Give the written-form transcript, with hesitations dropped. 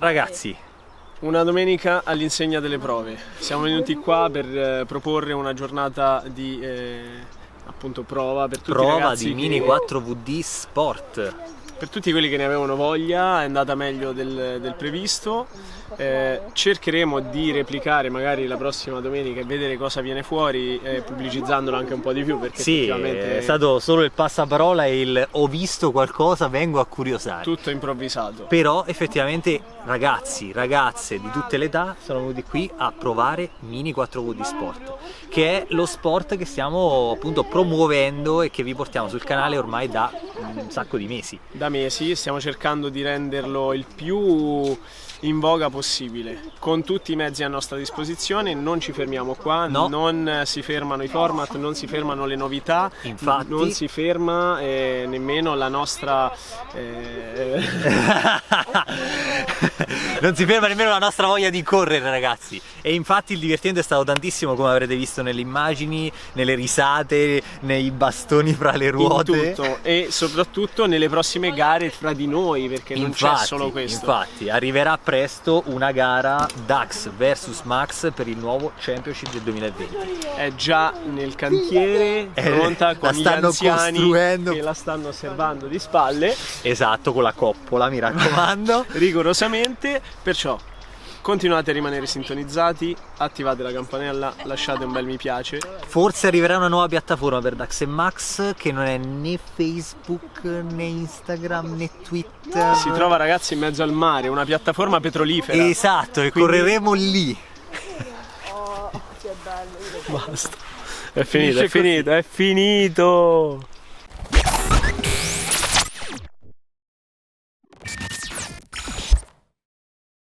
Ragazzi, una domenica all'insegna delle prove. Siamo venuti qua per proporre una giornata di appunto prova per tutti i ragazzi di Mini 4VD Sport. Per tutti quelli che ne avevano voglia. È andata meglio del previsto. Cercheremo di replicare magari la prossima domenica e vedere cosa viene fuori, pubblicizzandolo anche un po' di più, perché sì, effettivamente è stato solo il passaparola e il ho visto qualcosa, vengo a curiosare. tutto improvvisato. Però effettivamente ragazzi, ragazze di tutte le età sono venuti qui a provare Mini 4VD Sport, che è lo sport che stiamo appunto promuovendo e che vi portiamo sul canale ormai da un sacco di mesi. Da mesi stiamo cercando di renderlo il più in voga possibile, con tutti i mezzi a nostra disposizione. Non ci fermiamo qua, no. Non si fermano i format, non si fermano le novità. Infatti non si ferma nemmeno la nostra non si ferma nemmeno la nostra voglia di correre, ragazzi. E infatti il divertimento è stato tantissimo, come avrete visto nelle immagini, nelle risate, nei bastoni fra le ruote, in tutto, e soprattutto nelle prossime gare fra di noi, perché non c'è solo questo. Infatti arriverà presto una gara Dax vs Max per il nuovo Championship del 2020. È già nel cantiere, pronta, con gli anziani che la stanno osservando di spalle. Esatto, con la coppola, mi raccomando. Rigorosamente, perciò continuate a rimanere sintonizzati, attivate la campanella, lasciate un bel mi piace. Forse arriverà una nuova piattaforma per Dax e Max, che non è né Facebook né Instagram né Twitter. Si trova, ragazzi, in mezzo al mare, una piattaforma petrolifera. Esatto, e quindi correremo lì. Basta. È finito, è finito, è finito.